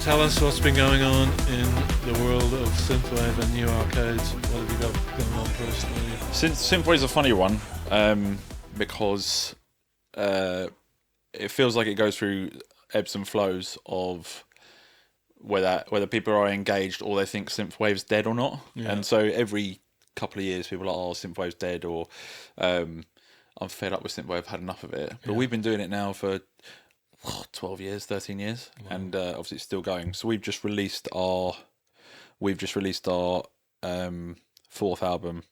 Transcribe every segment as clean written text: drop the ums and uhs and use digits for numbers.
tell us what's been going on in the world of synthwave and new arcades. What have you got going on personally? Synthwave's a funny one because it feels like it goes through ebbs and flows of whether people are engaged or they think synthwave's dead or not. Yeah. And so every couple of years people are like, oh, synthwave's dead, or I'm fed up with synthwave, I've had enough of it. But we've been doing it now for 12 years, 13 years, and obviously it's still going. So we've just released our fourth album,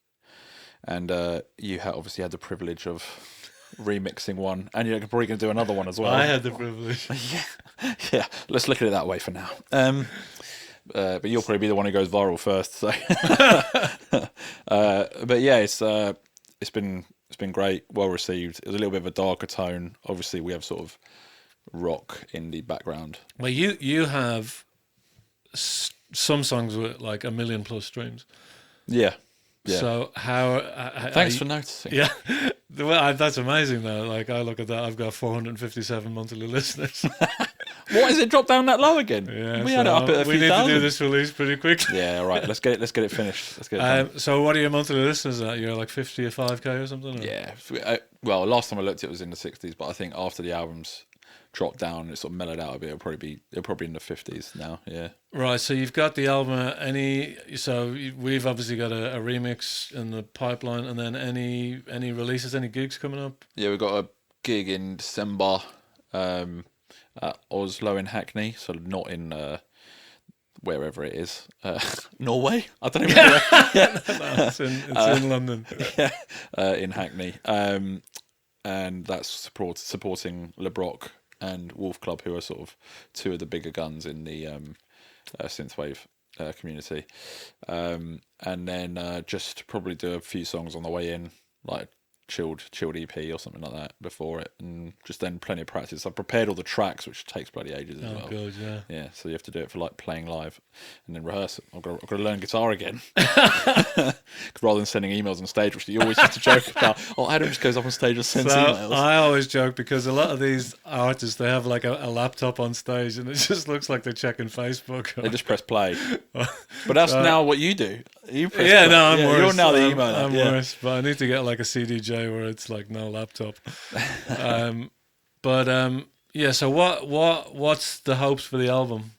and you obviously had the privilege of remixing one, and you're probably going to do another one as well. I had the privilege. yeah. Let's look at it that way for now. But you'll probably be the one who goes viral first. So, but yeah, it's been great, well received. It was a little bit of a darker tone. Obviously, we have sort of rock indie background. Well, you have some songs with like 1 million plus streams. Yeah. So how? Thanks for noticing. Yeah, well, that's amazing though. Like I look at that, I've got 457 monthly listeners. What, is it dropped down that low again? Yeah, we had it up at a few we need thousand. to do this release pretty quickly. Yeah, all right. Let's get it finished. Let's get it done. So what are your monthly listeners at? You're like 50 or 5k or something? Or? Yeah. Well, last time I looked, it was in the 60s, but I think after the albums dropped down, it sort of mellowed out a bit. It'll probably be in the 50s now. Yeah. Right. So you've got the album. So we've obviously got a remix in the pipeline, and then any releases, any gigs coming up? Yeah, we've got a gig in December at Oslo in Hackney, so not in wherever it is, Norway. I don't even know. No, it's in London. Yeah, in Hackney, and that's supporting LeBrock and Wolf Club, who are sort of two of the bigger guns in the synthwave community, and then just probably do a few songs on the way in, like chilled EP or something like that before it, and just then plenty of practice. I've prepared all the tracks, which takes bloody ages as well. Oh, good, yeah. Yeah, so you have to do it for like playing live and then rehearse it. I've got to learn guitar again. Rather than sending emails on stage, which you always used to joke about. Oh, Adam just goes up on stage and sends emails. I always joke because a lot of these artists, they have like a laptop on stage and it just looks like they're checking Facebook. They just press play. But that's now what you do. You press yeah, play. no, I'm worse. You're now the emailer. I'm worse, but I need to get like a CDJ where it's like no laptop. Yeah. So what's the hopes for the album?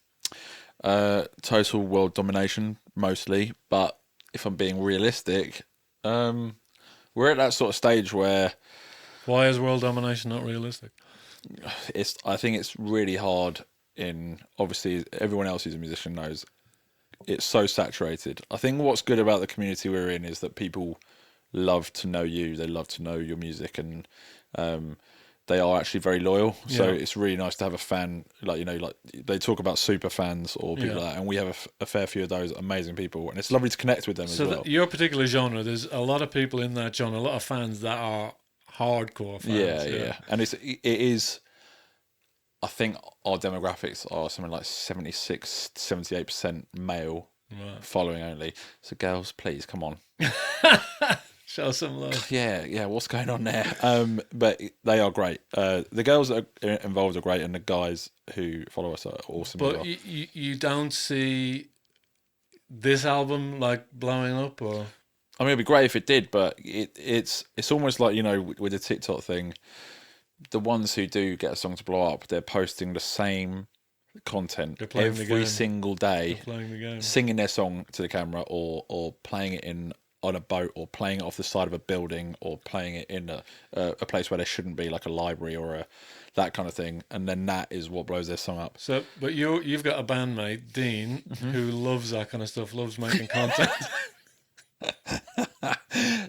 Total world domination, mostly. But if I'm being realistic, we're at that sort of stage where. Why is world domination not realistic? I think it's really hard. Obviously, everyone else who's a musician knows it's so saturated. I think what's good about the community we're in is that people love to know you. They love to know your music, and they are actually very loyal. So it's really nice to have a fan, like they talk about super fans or people like that, and we have a fair few of those amazing people, and it's lovely to connect with them as well. So your particular genre, there's a lot of people in that genre, a lot of fans that are hardcore fans. Yeah. And it is. I think our demographics are something like 76, 78% male, following only. So girls, please come on. Show some love. Yeah. What's going on there? But they are great. The girls that are involved are great, and the guys who follow us are awesome. But as well. you don't see this album like blowing up, or? I mean, it'd be great if it did, but it's almost like with the TikTok thing. The ones who do get a song to blow up, they're posting the same content every single day, singing their song to the camera, or playing it on a boat, or playing it off the side of a building, or playing it in a place where there shouldn't be, like a library or that kind of thing, and then that is what blows their song up. So, but you've got a bandmate, Dean, who loves that kind of stuff, loves making content.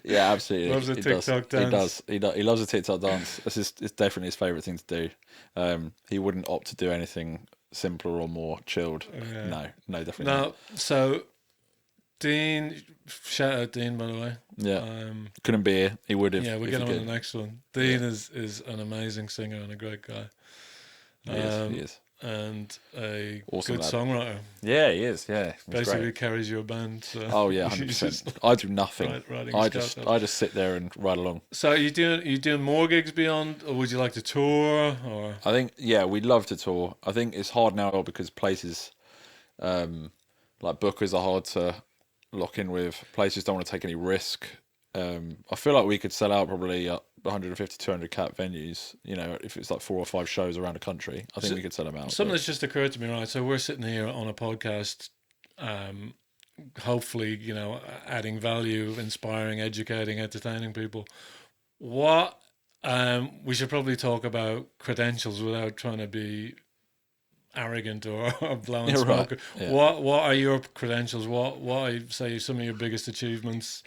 Yeah, absolutely. Loves a TikTok dance. He loves a TikTok dance. It's definitely his favourite thing to do. He wouldn't opt to do anything simpler or more chilled. No, definitely not. So Dean, shout out Dean, by the way. Yeah, couldn't be here. He would have. Yeah, we'll get him on the next one. Dean is an amazing singer and a great guy. He is. And a awesome good lad. Songwriter. Yeah, he is. Yeah, basically great. Carries your band. So oh yeah, 100%. I do nothing. I just sit there and ride along. So you doing more gigs beyond, or would you like to tour? Or I think we'd love to tour. I think it's hard now because places Like bookers are hard to lock in with. Places don't want to take any risk. I feel like we could sell out probably 150, 200 cap venues. You know, if it's like 4 or 5 shows around the country, I think we could sell them out. Something that's just occurred to me, right? So we're sitting here on a podcast, hopefully, you know, adding value, inspiring, educating, entertaining people. What we should probably talk about credentials without trying to be arrogant or blowing smoke. Right. Yeah. What are your credentials? What I say some of your biggest achievements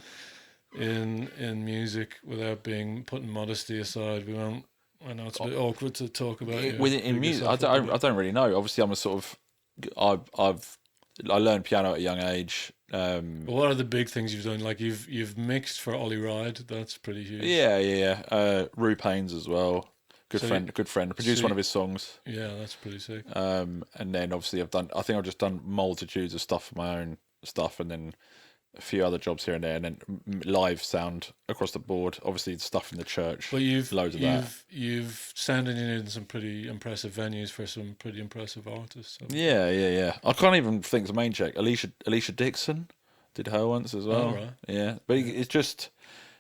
in music without being putting modesty aside? We won't. I know it's a bit awkward to talk about in music. I don't really know. Obviously, I'm a sort of I learned piano at a young age. What are the big things you've done? Like you've mixed for Ollie Ride. That's pretty huge. Yeah. Rue Paynes as well. Good friend. Produced one of his songs. Yeah, that's pretty sick. And then obviously I think I've just done multitudes of stuff for my own stuff, and then a few other jobs here and there, and then live sound across the board. Obviously, stuff in the church. But loads of that. You've sounded in some pretty impressive venues for some pretty impressive artists. So. Yeah. I can't even think the main check. Alicia Dixon did her once as well. Oh, right. Yeah, but it's just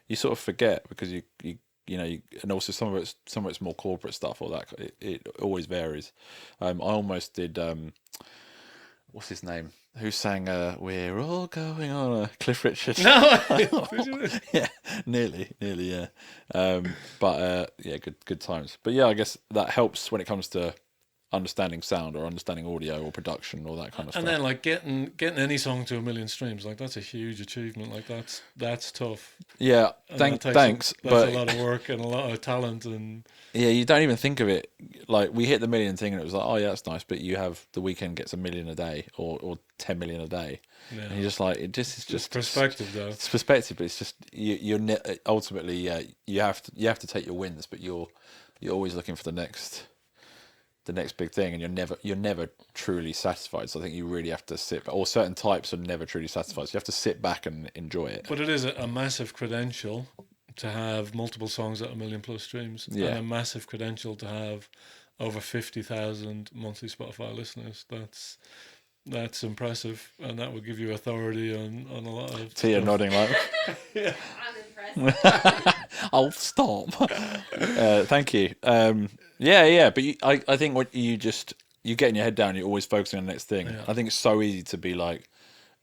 you sort of forget because you know, and also some of it's more corporate stuff or that. It always varies. I almost did. What's his name? Who sang "We're All Going on a Cliff Richard"? No, yeah, nearly, yeah. But yeah, good times. But yeah, I guess that helps when it comes to understanding sound or understanding audio or production or that kind of stuff. And then like getting any song to 1 million streams, like that's a huge achievement. Like that's tough. Yeah, thanks. That's but a lot of work and a lot of talent and. Yeah, you don't even think of it. Like we hit the million thing, and it was like, oh yeah, that's nice. But you have The Weeknd gets 1 million a day, or 10 million a day, and you're just like, it's just perspective though. It's perspective, but it's just ultimately, you have to take your wins, but you're always looking for the next big thing, and you're never truly satisfied. So I think you really have to sit back, or certain types are never truly satisfied. So you have to sit back and enjoy it. But it is a massive credential to have multiple songs at 1 million plus streams, and a massive credential to have over 50,000 monthly Spotify listeners. That's impressive, and that will give you authority on a lot of. Tia nodding like. Yeah. I'm impressed. I'll stop. Thank you. Yeah. But I think what you get in your head down, you're always focusing on the next thing. Yeah. I think it's so easy to be like,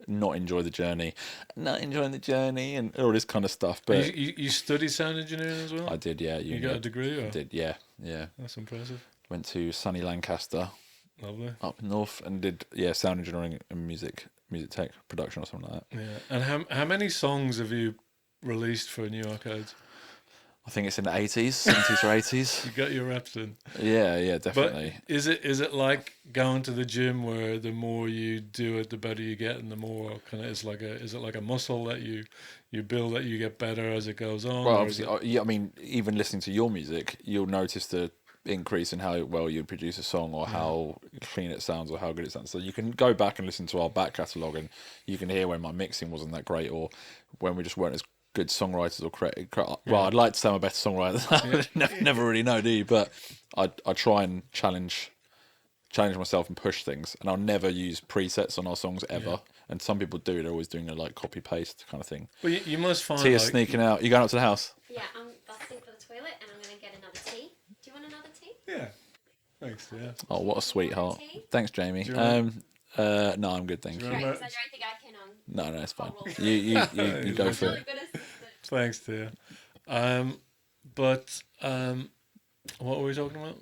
not enjoying the journey, and all this kind of stuff. But you studied sound engineering as well? I did, yeah. You got a degree? Or? I did, yeah. That's impressive. Went to sunny Lancaster, lovely, up north, and did sound engineering and music tech production or something like that. Yeah. And how many songs have you released for New Arcades? I think it's in the 80s, 70s or 80s. You got your reps in. Yeah, definitely. But is it like going to the gym where the more you do it, the better you get, and the more kind of is it like a muscle that you build that you get better as it goes on? Well, obviously, I mean, even listening to your music, you'll notice the increase in how well you produce a song or how clean it sounds or how good it sounds. So you can go back and listen to our back catalogue and you can hear when my mixing wasn't that great or when we just weren't as good songwriters or well, I'd like to say I'm a better songwriter. never really know, do you? But I try and challenge myself and push things, and I'll never use presets on our songs ever. Yeah. And some people do; they're always doing a like copy paste kind of thing. Well, you must find Tia's sneaking out. You going up to the house? Yeah, I'm busting for the toilet, and I'm going to get another tea. Do you want another tea? Yeah. Thanks, Tia. Oh, what a sweetheart! Thanks, Jamie. No, I'm good, thank you. Because I don't think I can. No, it's fine. You go for it. Thanks, Tia. But what were we talking about?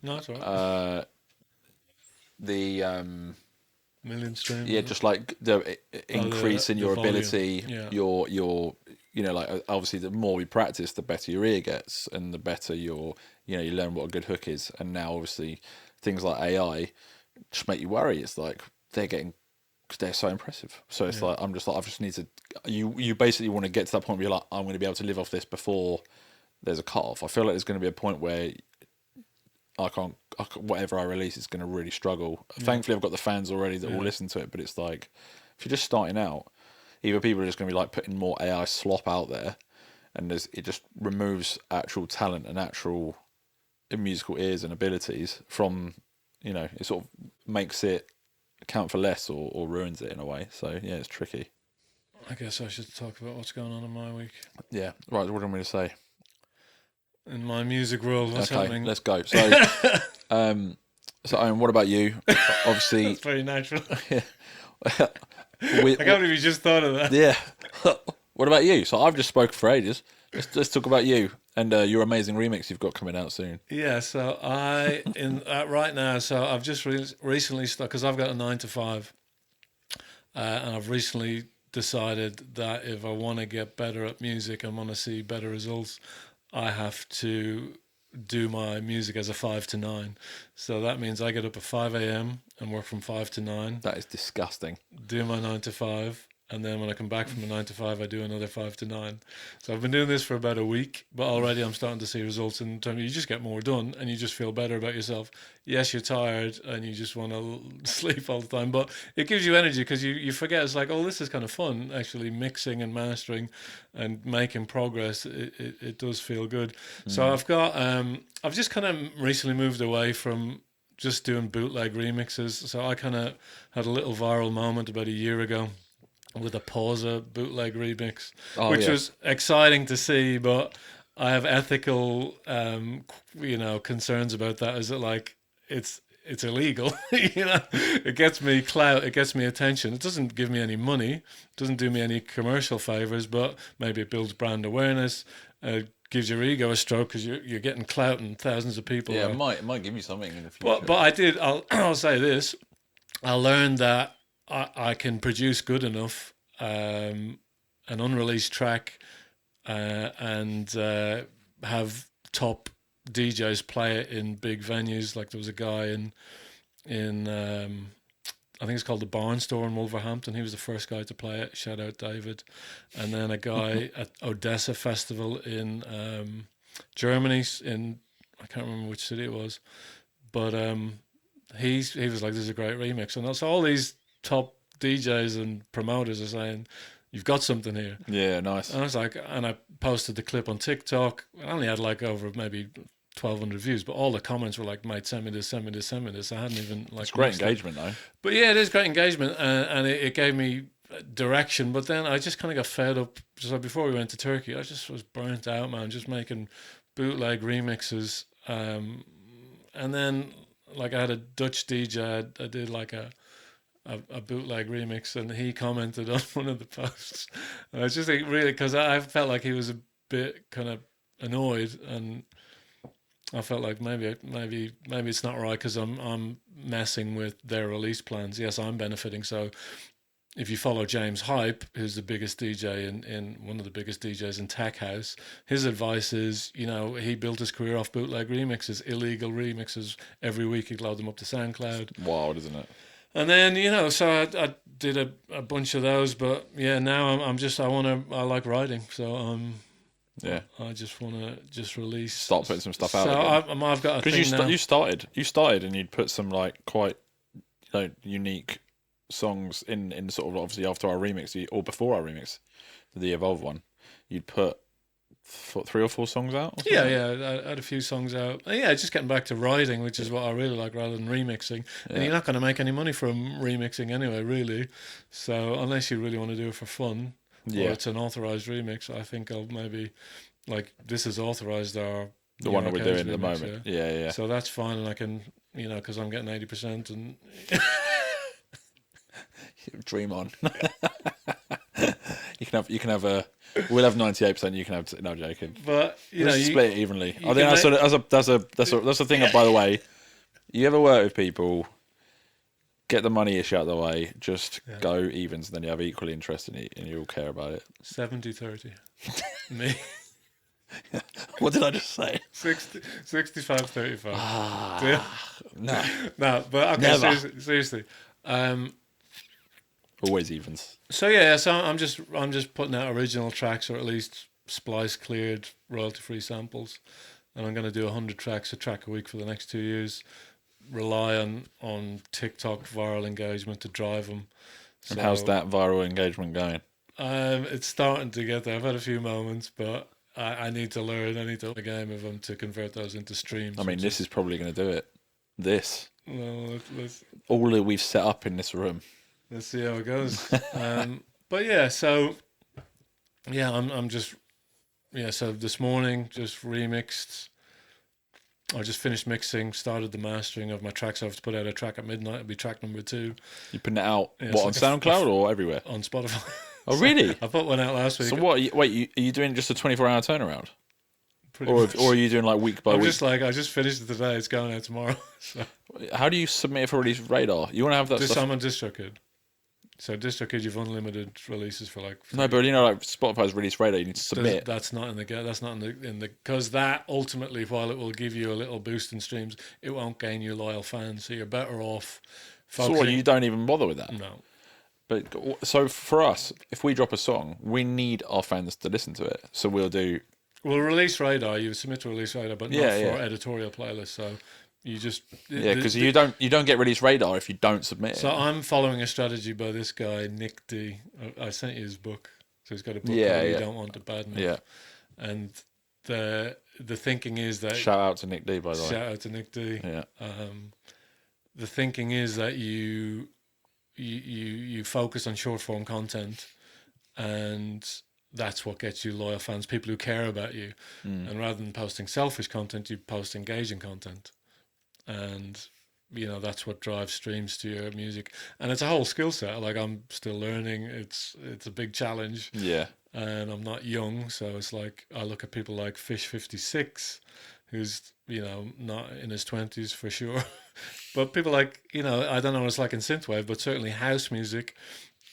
No, it's all right. The million streams. Yeah, just like the increase in your ability, your like obviously the more we practice, the better your ear gets, and the better you learn what a good hook is. And now obviously things like AI just make you worry. It's like they're so impressive. So it's like I just need to. You basically want to get to that point where you're like, I'm going to be able to live off this before there's a cut off. I feel like there's going to be a point where whatever I release is going to really struggle. Yeah. Thankfully, I've got the fans already that will listen to it. But it's like if you're just starting out, either people are just going to be like putting more AI slop out there, and it just removes actual talent and actual musical ears and abilities from. It sort of makes it account for less or ruins it in a way. So yeah, it's tricky. I guess I should talk about what's going on in my week. Yeah, right. What do you want me to say? In my music world, what's happening? Let's go. So, Owen, what about you? Obviously, That's very natural. I can't believe you just thought of that. Yeah. What about you? So I've just spoken for ages. Let's talk about you and your amazing remix you've got coming out soon. Yeah, so right now, so I've just recently started, because I've got a 9 to 5, and I've recently decided that if I want to get better at music and want to see better results, I have to do my music as a 5 to 9. So that means I get up at 5 a.m. and work from 5 to 9. That is disgusting. Do my 9 to 5. And then when I come back from the 9 to 5, I do another 5 to 9. So I've been doing this for about a week, but already I'm starting to see results in terms of you just get more done and you just feel better about yourself. Yes, you're tired and you just want to sleep all the time, but it gives you energy because you forget. It's like, oh, this is kind of fun, actually mixing and mastering and making progress. It does feel good. So I've just kind of recently moved away from just doing bootleg remixes. So I kind of had a little viral moment about a year ago with a Pausa bootleg remix, which was exciting to see, but I have ethical, concerns about that. Is it like it's illegal? It gets me clout, it gets me attention. It doesn't give me any money, it doesn't do me any commercial favors, but maybe it builds brand awareness. Gives your ego a stroke because you're getting clout and thousands of people. Yeah, it might give you something in the future. But I'll say this: I learned that I can produce good enough an unreleased track and have top DJs play it in big venues. Like there was a guy in I think it's called the Barn Store in Wolverhampton. He was the first guy to play it. Shout out David. And then a guy at Odessa Festival in Germany. I can't remember which city it was, but he was like, "This is a great remix." And so all these top DJs and promoters are saying, "You've got something here." Yeah, nice. And I was like, and I posted the clip on TikTok. I only had like over maybe 1,200 views, but all the comments were like, "Mate, send me this, send me this, send me this." I hadn't even like. It's great engagement though. But yeah, it is great engagement, and it gave me direction. But then I just kind of got fed up. Just like before we went to Turkey, I just was burnt out, man. Just making bootleg remixes, and then like I had a Dutch DJ. I did like a bootleg remix, and he commented on one of the posts. And I was just like, really, because I felt like he was a bit kind of annoyed, and I felt like maybe it's not right because I'm messing with their release plans. Yes, I'm benefiting. So if you follow James Hype, who's the biggest DJ in one of the biggest DJs in Tech House, his advice is, he built his career off bootleg remixes, illegal remixes. Every week he'd load them up to SoundCloud. Wild, isn't it? And then, so I did a bunch of those, but yeah, now I like writing. So yeah, I just want to just release. Start putting some stuff out. So I've got a thing now. You started and you'd put some like quite unique songs in sort of obviously after our remix or before our remix, the Evolve one. You'd put 3 or 4 songs out. Yeah, I had a few songs out. And yeah, just getting back to writing, which is what I really like, rather than remixing. Yeah. And you're not going to make any money from remixing anyway, really. So unless you really want to do it for fun. Yeah. Or it's an authorized remix, I think I'll maybe, like, this is authorized, the one that we're doing at the moment. Yeah. So that's fine, and I can, because I'm getting 80%, and dream on. you can have a. We'll have 98%. You can have. No, joking. But you split it evenly. I think that's the thing. By the way, you ever work with people? Get the money issue out of the way. Just go evens, and then you have equal interest in it, and you all care about it. 70-30. Me. What did I just say? 65-35. No, but okay. Seriously. Always evens. So yeah, so I'm just putting out original tracks, or at least splice cleared royalty free samples, and I'm going to do 100 tracks, a track a week for the next 2 years. Rely on TikTok viral engagement to drive them. And how's that viral engagement going? It's starting to get there. I've had a few moments, but I need to learn. I need to play a game of them to convert those into streams. I mean, this is probably going to do it. This. Well, all that we've set up in this room. Let's see how it goes. But yeah, so yeah, I'm just So this morning, just remixed. I just finished mixing, started the mastering of my tracks. I have to put out a track at midnight. It'll be track number 2. You putting it out on SoundCloud or everywhere? On Spotify. Oh, really? I put one out last week. So what? Are you doing just a 24-hour turnaround? Or are you doing like week by week? I just finished it today. It's going out tomorrow. So. How do you submit it for Release Radar? You want to have that stuff? I'm on DistroKid. So DistroKid, you've unlimited releases for like. No, but like Spotify's Release Radar, you need to submit. That's not in the because that ultimately, while it will give you a little boost in streams, it won't gain you loyal fans. So you're better off. So what, you don't even bother with that? No. But so for us, if we drop a song, we need our fans to listen to it. So we'll Release Radar. You submit to Release Radar, but not for editorial playlists. So. You just because you don't get Release Radar if you don't submit it. So I'm following a strategy by this guy Nick D. I sent you his book, so he's got a book called You Don't Want to Badmouth. Yeah, and the thinking is that shout out to Nick D, by the way. Shout out to Nick D. Yeah. The thinking is that you focus on short form content, and that's what gets you loyal fans, people who care about you. And rather than posting selfish content, you post engaging content. And that's what drives streams to your music, and it's a whole skill set. Like, I'm still learning. It's a big challenge. Yeah, and I'm not young, so it's like I look at people like Fish 56, who's not in his 20s for sure, but people like I don't know what it's like in synthwave, but certainly house music,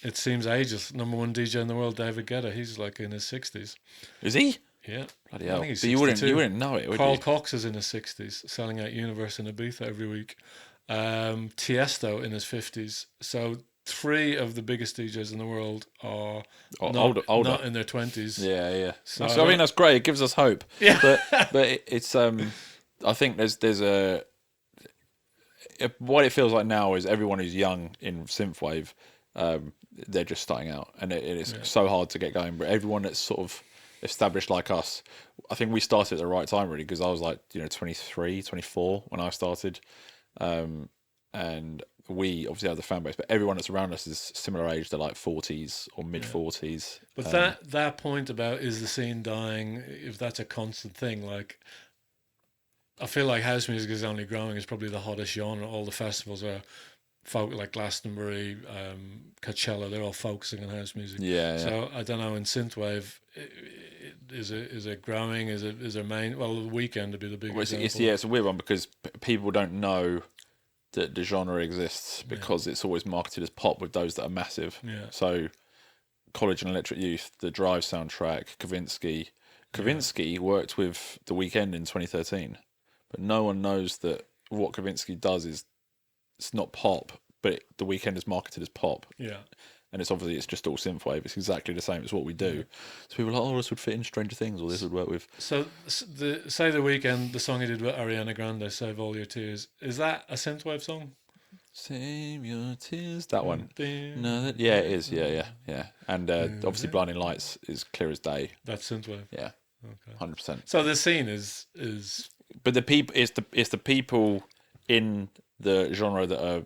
it seems ageless. Number 1 DJ in the world, David Guetta, he's like in his 60s. Is he? Yeah. Bloody hell. But you wouldn't know it, would Carl you? Cox is in his 60s, selling out Universe in Ibiza every week. Tiesto in his 50s. So 3 of the biggest DJs in the world are older. Not in their 20s. Yeah. So I mean, that's great. It gives us hope. Yeah. But it's I think there's what it feels like now is everyone who's young in synthwave, they're just starting out, and it is so hard to get going. But everyone that's sort of established like us, I think we started at the right time, really, because I was like 23, 24 when I started, and we obviously have the fan base, but everyone that's around us is similar age. They're like 40s or mid 40s. But that point about is the scene dying, if that's a constant thing, like I feel like house music is only growing. It's probably the hottest genre. All the festivals are like Glastonbury, Coachella, they're all focusing on house music. Yeah. So I don't know, in synthwave, is it growing? Is there main? Well, the Weekend would be the big example. It's a weird one because people don't know that the genre exists because it's always marketed as pop with those that are massive. Yeah. So College and Electric Youth, the Drive soundtrack, Kavinsky worked with The Weeknd in 2013, but no one knows that what Kavinsky does is it's not pop, but The Weeknd is marketed as pop. Yeah. And it's just all synthwave. It's exactly the same as what we do. Yeah. So people are like, this would fit in Stranger Things, or this would work with. So The Weeknd, the song he did with Ariana Grande, Save All Your Tears, is that a synthwave song? Save your tears. That one. No, it is. Yeah. And obviously, Blinding Lights is clear as day. That's synthwave. Yeah. Okay. 100%. So the scene is. But the people, it's the people in the genre that are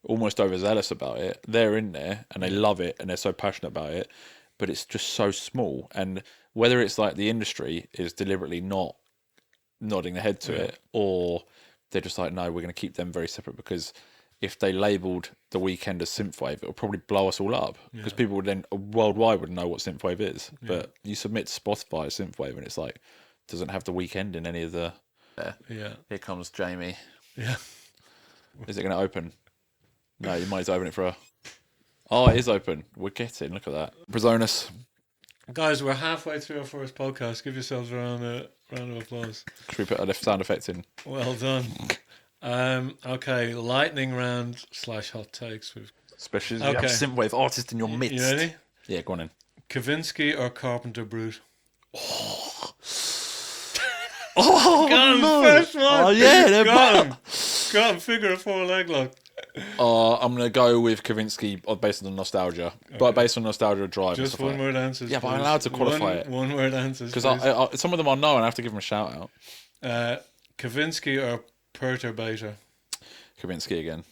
almost overzealous about it. They're in there and they love it and they're so passionate about it, but it's just so small. And whether it's like the industry is deliberately not nodding their head to it, or they're just like, no, we're going to keep them very separate, because if they labelled The Weeknd as synthwave, it would probably blow us all up, because people would then worldwide would know what synthwave is. But you submit to Spotify as synthwave and it's like, doesn't have The Weeknd in any of the. Yeah. Here comes Jamie. Yeah. Is it going to open? No, you might as well open it for her. Oh, it is open. We're getting. Look at that. Presonus. Guys, we're halfway through our first podcast. Give yourselves a round of applause. Should we put a sound effect in? Well done. Okay, lightning round / hot takes. Especially as you have a synthwave artist in your midst. You ready? Yeah, go on in. Kavinsky or Carpenter Brute? No. First one. Oh, yeah, they're Got him. Figure a 4 leg lock. I'm going to go with Kavinsky based on nostalgia. Okay. But based on nostalgia, Drive. Just one word answers. Yeah, but I'm allowed to qualify it. One word answers. Because some of them I know and I have to give them a shout out. Kavinsky or Perturbator? Kavinsky again.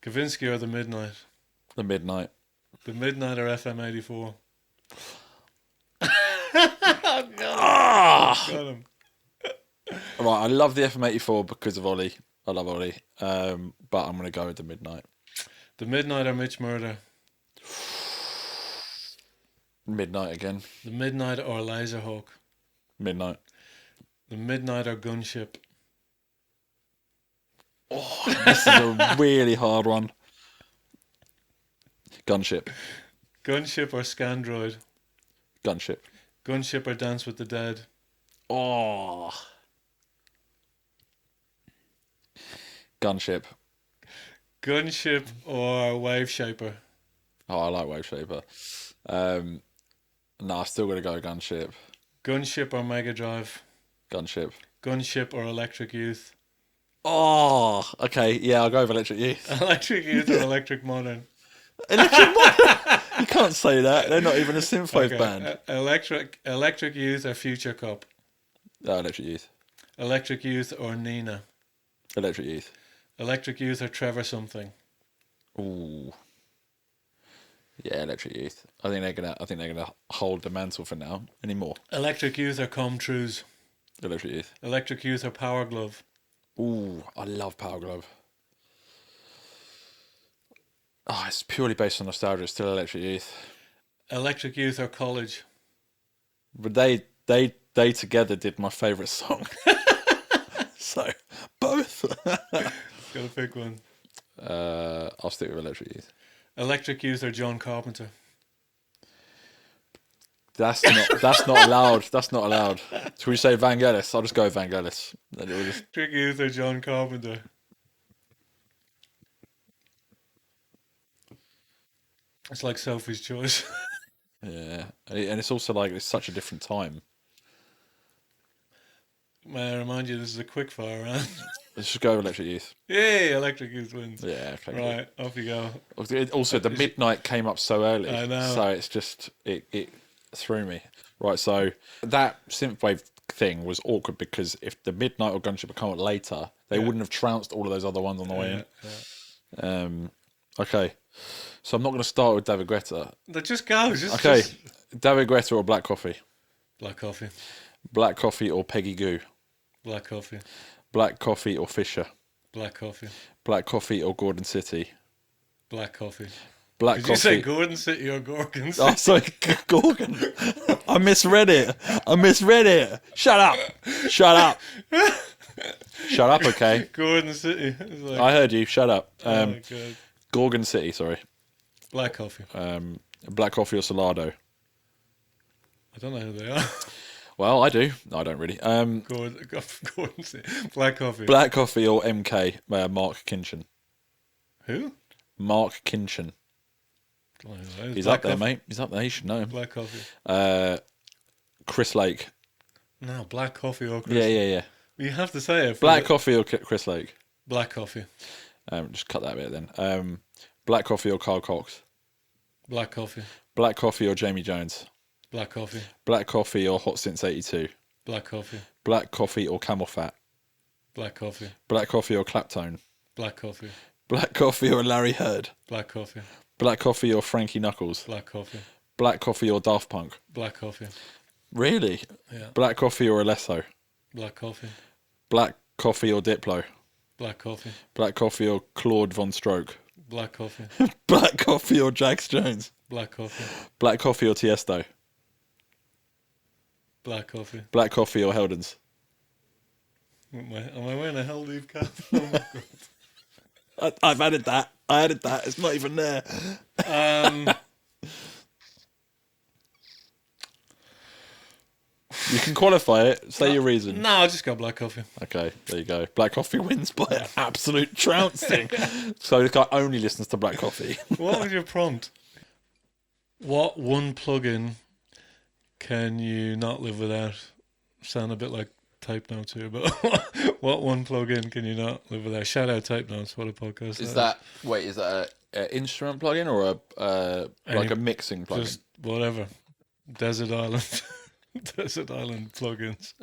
Kavinsky or the Midnight? The Midnight. The Midnight or FM84? Ah! Got him. Right, I love the FM84 because of Ollie. I love Ollie. But I'm going to go with the Midnight. The Midnight or Mitch Murder? Midnight again. The Midnight or Laserhawk? Midnight. The Midnight or Gunship? Oh, this is a really hard one. Gunship. Gunship or Scandroid? Gunship. Gunship or Dance with the Dead? Oh. Gunship. Gunship or Wave Shaper? Oh, I like Wave Shaper. No, I've still got to go Gunship. Gunship or Mega Drive? Gunship. Gunship or Electric Youth? Oh, okay. Yeah, I'll go with Electric Youth. Electric Youth or Electric Modern? Electric Modern? You can't say that. They're not even a synthwave band. Electric Youth or Future Cop? Oh, Electric Youth. Electric Youth or Nina? Electric Youth. Electric Youth or Trevor Something? Ooh. Yeah, Electric Youth. I think they're gonna hold the mantle for now. Any more? Electric Youth or Come Trues? Electric Youth. Electric Youth or Power Glove? Ooh, I love Power Glove. Oh, it's purely based on nostalgia. It's still Electric Youth. Electric Youth or College? But they together did my favourite song. So both. Gotta pick one. I'll stick with Electric Youth. Electric Youth or John Carpenter? That's not allowed. That's not allowed. Should we say Vangelis? I'll just go Vangelis. Electric Youth or John Carpenter? It's like Sophie's Choice. Yeah, and it's also like it's such a different time. May I remind you, this is a quick fire round. Let's just go Electric Youth. Yay, Electric Youth wins. Yeah, okay. Right, off you go. Also, the Midnight came up so early. I know. So it's just, it threw me. Right, so that synthwave thing was awkward because if the Midnight or Gunship had come up later, they wouldn't have trounced all of those other ones on the way in. Yeah. Okay, so I'm not going to start with David Guetta. Just go. Okay, David Guetta or Black Coffee? Black Coffee. Black Coffee or Peggy Goo? Black Coffee. Black Coffee or Fisher? Black Coffee. Black Coffee or Gordon City? Black Coffee. Black Did Coffee. you say Gordon City or Gorgon City? Oh, sorry, Gorgon. I misread it. Shut up. Shut up, okay? Gordon City. Like, I heard you. Shut up. oh my God. Gorgon City, sorry. Black Coffee. Black Coffee or Salado? I don't know who they are. Well, I do. No, I don't really. Gordon City. Black Coffee. Black Coffee or MK? Mark Kinchin. Who? Mark Kinchin. Don't know who that is. He's Black up there, Coffee. mate. He's up there. You should know him. Black Coffee. Chris Lake. No, Black Coffee or Chris. Yeah. You have to say it. Black Coffee or Chris Lake? Black Coffee. Just cut that bit then. Black Coffee or Carl Cox? Black Coffee. Black Coffee or Jamie Jones? Black Coffee. Black Coffee or Hot Since 82? Black Coffee. Black Coffee or Camel Fat? Black Coffee. Black Coffee or Claptone? Black Coffee. Black Coffee or Larry Heard? Black Coffee. Black Coffee or Frankie Knuckles? Black Coffee. Black Coffee or Daft Punk? Black Coffee. Really? Yeah. Black Coffee or Alesso? Black Coffee. Black Coffee or Diplo? Black Coffee. Black Coffee or Claude Von Stroke? Black Coffee. Black Coffee or Jax Jones? Black Coffee. Black Coffee or Tiesto? Black Coffee. Black Coffee or Heldens? Am I wearing a Hell Leave cap? Oh my God. I've added that. I added that. It's not even there. You can qualify it. Say your reason. No, I'll just go Black Coffee. Okay, there you go. Black Coffee wins by an absolute trouncing. So the guy only listens to Black Coffee. What was your prompt? What one plugin can you not live without? Sound a bit like Type Notes here, but what one plugin can you not live without? Shout out Type Notes. What a podcast! Is that an instrument plugin or a mixing plugin? Just whatever. Desert Island. Desert Island plugins.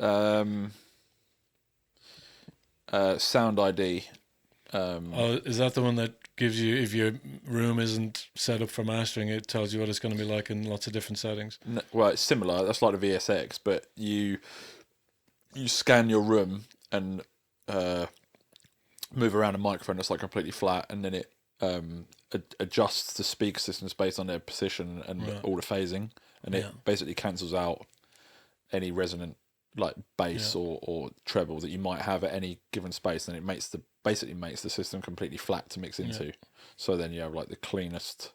Sound ID. Is that the one that gives you, if your room isn't set up for mastering, it tells you what it's going to be like in lots of different settings? Well, it's similar. That's like the VSX, but you scan your room and move around a microphone that's like completely flat, and then it adjusts the speaker systems based on their position and all the phasing, and it basically cancels out any resonant like bass or treble that you might have at any given space, and it basically makes the system completely flat to mix into. So then you have like the cleanest,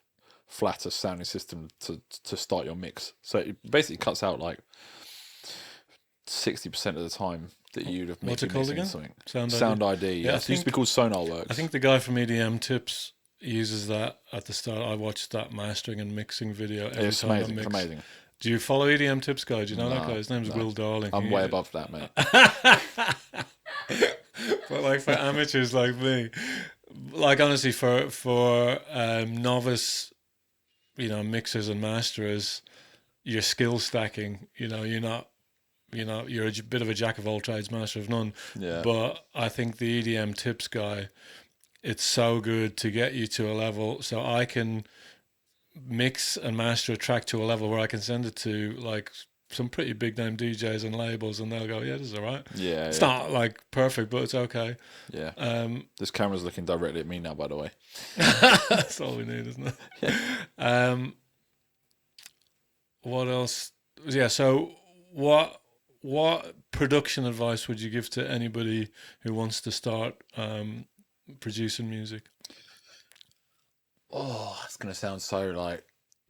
flattest sounding system to start your mix. So it basically cuts out like 60% of the time that you'd have What's it called again? Something. Sound ID. Yeah, it used to be called Sonar Works. I think the guy from EDM Tips uses that at the start. I watched that mastering and mixing video every time I mix. It's amazing. Do you follow EDM Tips guy? Do you know that guy? His name's Will Darling. I'm way above that, mate. But like for amateurs like me, like honestly for novice, mixers and masterers, your skill stacking, you're a bit of a jack of all trades, master of none. Yeah. But I think the EDM Tips guy, it's so good to get you to a level so I can mix and master a track to a level where I can send it to like some pretty big name DJs and labels, and they'll go, yeah, this is all right. Yeah. It's not like perfect, but it's okay. Yeah. This camera's looking directly at me now, by the way. That's all we need, isn't it? Yeah. What else? Yeah. So what production advice would you give to anybody who wants to start producing music? Oh, it's going to sound so like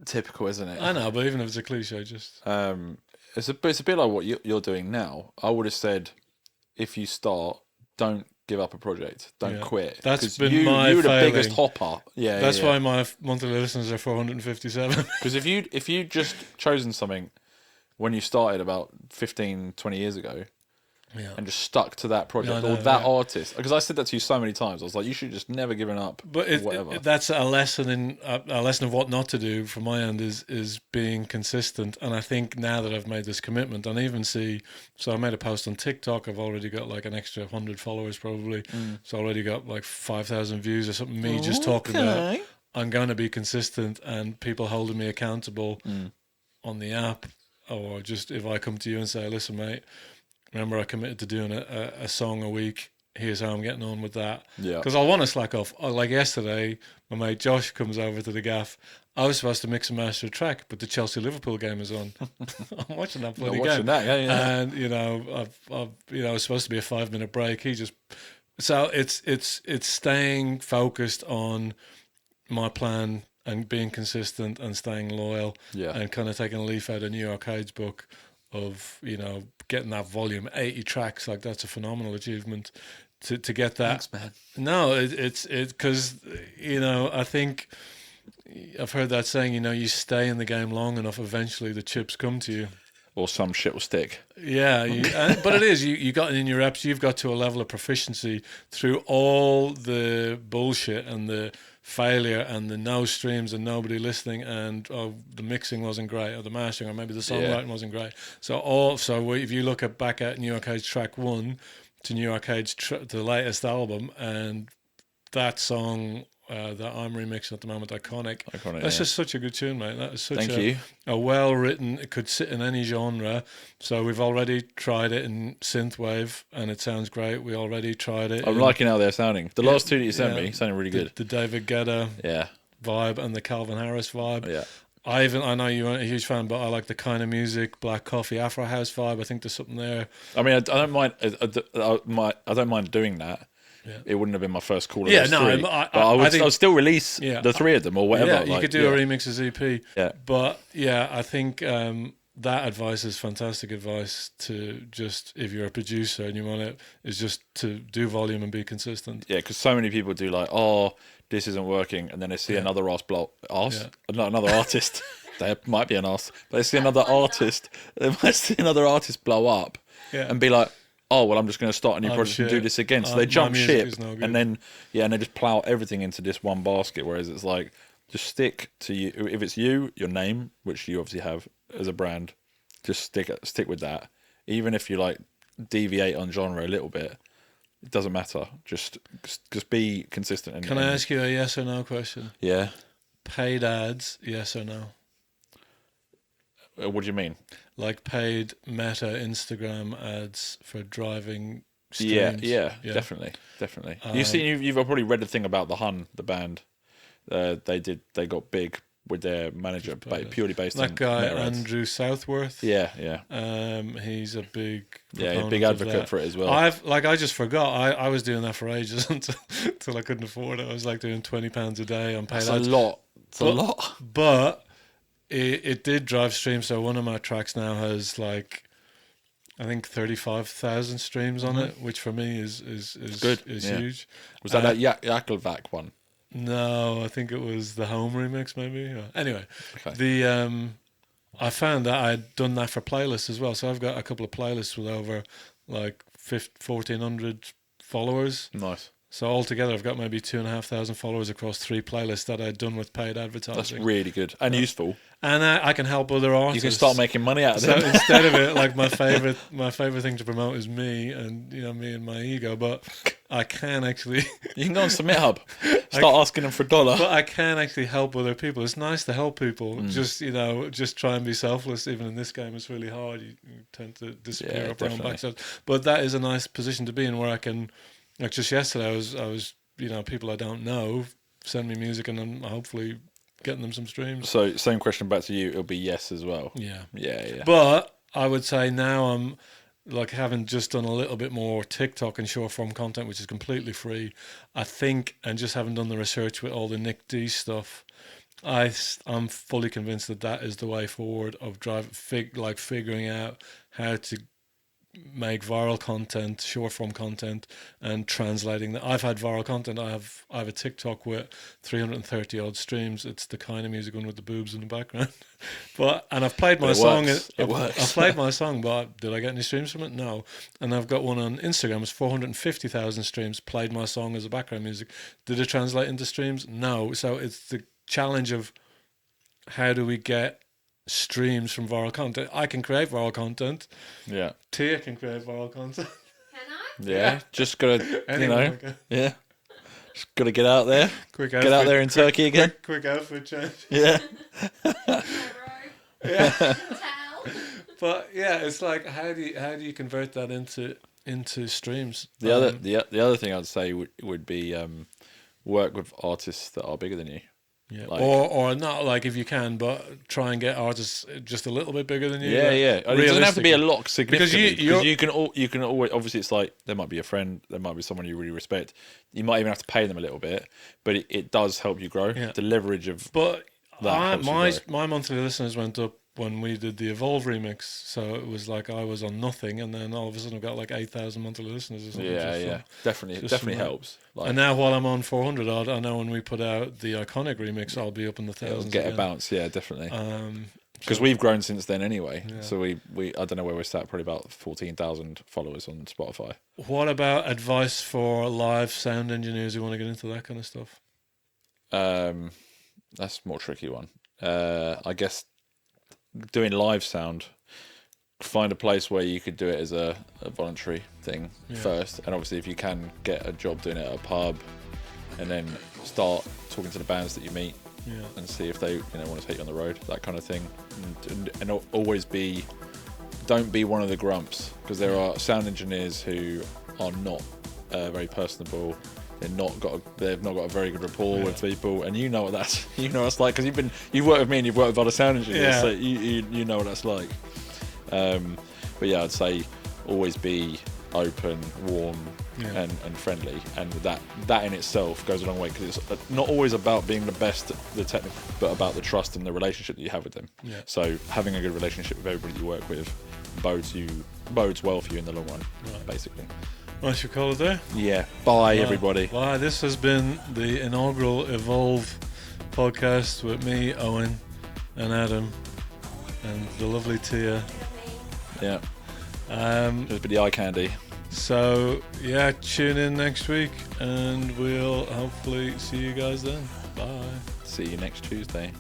typical, isn't it? I know, but even if it's a cliche, just it's a bit like what you're doing now. I would have said, if you start, don't give up a project, don't quit. That's been my you're the failing. biggest hopper. Yeah, that's why my monthly listeners are 457. Because if you just chosen something when you started about 15, 20 years ago, and just stuck to that project or that artist, because I said that to you so many times, I was like, you should just never given up. But that's a lesson of what not to do from my end is being consistent. And I think now that I've made this commitment, and I even see, so I made a post on TikTok. I've already got like an extra 100 followers probably. So I already got like 5,000 views or something. Me just talking about I'm going to be consistent and people holding me accountable on the app, or just if I come to you and say, listen, mate, remember I committed to doing a song a week. Here's how I'm getting on with that. Yeah. Because I want to slack off. Like yesterday, my mate Josh comes over to the gaff. I was supposed to mix and master a track, but the Chelsea-Liverpool game is on. I'm watching that bloody game. And, I was supposed to be a 5-minute break. So it's staying focused on my plan and being consistent and staying loyal and kind of taking a leaf out of New York Hade's book of, getting that volume, 80 tracks. Like, that's a phenomenal achievement to get that. Thanks, man. No, it's because, I think I've heard that saying, you stay in the game long enough, eventually the chips come to you. Or some shit will stick. Yeah, but it is. You got it in your reps. You've got to a level of proficiency through all the bullshit and the failure and the no streams and nobody listening and the mixing wasn't great or the mastering or maybe the songwriting wasn't great. So if you look back at New York Hade's track 1 to New York Hade's the latest album, and that song that I'm remixing at the moment, Iconic. That's just such a good tune, mate. That is such a well-written, it could sit in any genre. So we've already tried it in synthwave and it sounds great. We already tried it. I'm liking how they're sounding. The last two that you sent me sounding really good. The David Guetta vibe and the Calvin Harris vibe. Yeah. I know you aren't a huge fan, but I like the kind of music, Black Coffee, Afro House vibe. I think there's something there. I mean, I don't mind. I don't mind doing that. Yeah. It wouldn't have been my first call. I'll still release the 3 of them or whatever. Yeah, you could do a remix as EP. Yeah, but I think that advice is fantastic advice to just, if you're a producer and you want it, is just to do volume and be consistent. Yeah, because so many people do like, this isn't working, and then they see another another artist. There might be an arse, but they see another artist. They might see another artist blow up and be like, oh, well, I'm just going to start a new project and do this again. So they jump ship and then they just plow everything into this one basket. Whereas it's like, just stick to you. If it's your name, which you obviously have as a brand, just stick with that. Even if you like deviate on genre a little bit, It doesn't matter. Just be consistent. Can I ask you a yes or no question? Yeah. Paid ads, yes or no? What do you mean? Like paid Meta Instagram ads for driving streams. Yeah, definitely. You've probably read the thing about the Hun, the band. They got big with their manager, purely based on that guy Meta ads. Andrew Southworth. Yeah. He's a big big advocate for it as well. I just forgot. I was doing that for ages until I couldn't afford it. I was like doing £20 a day on paid ads. That's a lot. It's a lot. But it did drive streams. So one of my tracks now has like, I think 35,000 streams on it, which for me is good. Is huge. Was that Yakelvac one? No, I think it was the home remix, maybe. Anyway, okay. I found that I'd done that for playlists as well. So I've got a couple of playlists with over like 1,400 followers. Nice. So altogether, I've got maybe 2,500 followers across 3 playlists that I'd done with paid advertising. That's really good and useful. And I can help other artists. You can start making money out of them. So instead of it, like my favorite thing to promote is me and me and my ego. But I can actually. You can go on Submit Hub, start asking them for $1. But I can actually help other people. It's nice to help people. Just try and be selfless. Even in this game, it's really hard. You tend to disappear up around backside. But that is a nice position to be in, where I can. Like just yesterday, I was people I don't know send me music, and I'm hopefully getting them some streams. So same question back to you. It'll be yes as well. Yeah. But I would say now I'm like having just done a little bit more TikTok and short form content, which is completely free. I think, and just having done the research with all the Nick D stuff, I'm fully convinced that is the way forward of figuring out how to make viral content, short form content, and translating that. I've had viral content. I have a TikTok with 330 odd streams. It's the kind of music one with the boobs in the background. And I've played my song. It works. I've played my song, but did I get any streams from it? No. And I've got one on Instagram. It's 450,000 streams. Played my song as a background music. Did it translate into streams? No. So it's the challenge of how do we get streams from viral content. I can create viral content. Yeah. Tia can create viral content. Can I? Yeah. Just gotta, yeah. Just gotta get out there. Get out there in Turkey again. Quick outfit change. Yeah. Yeah. But yeah, it's like how do you convert that into streams? The other thing I'd say would be work with artists that are bigger than you. Yeah, or not, like if you can, but try and get artists just a little bit bigger than you. Yeah. It doesn't have to be a lot significantly, because you can always, obviously it's like there might be a friend, there might be someone you really respect. You might even have to pay them a little bit, but it does help you grow. Yeah. The leverage of my monthly listeners went up when we did the Evolve remix, so it was like I was on nothing, and then all of a sudden I've got like 8,000 monthly listeners or something. Yeah, definitely helps. Like, and now while I'm on 400 odd, I know when we put out the Iconic remix, I'll be up in the thousands. It'll get a bounce, yeah, definitely. Because we've grown since then anyway. Yeah. So we I don't know where we're sat, probably about 14,000 followers on Spotify. What about advice for live sound engineers who want to get into that kind of stuff? That's a more tricky one. I guess doing live sound, find a place where you could do it as a voluntary thing first, and obviously if you can get a job doing it at a pub, and then start talking to the bands that you meet and see if they want to take you on the road, that kind of thing, and always don't be one of the grumps, because there are sound engineers who are not very personable. They've not got a very good rapport with people, and you know what it's like, because you've worked with me and you've worked with other sound engineers, so you know what that's like. But yeah, I'd say always be open, warm, and friendly, and that in itself goes a long way, because it's not always about being the best at the technical, but about the trust and the relationship that you have with them. Yeah. So having a good relationship with everybody you work with bodes well for you in the long run, basically. I should call it there. Yeah. Bye, everybody. Bye. This has been the inaugural Evolve podcast with me, Owen, and Adam, and the lovely Tia. Yeah. It's been the eye candy. So yeah, tune in next week, and we'll hopefully see you guys then. Bye. See you next Tuesday.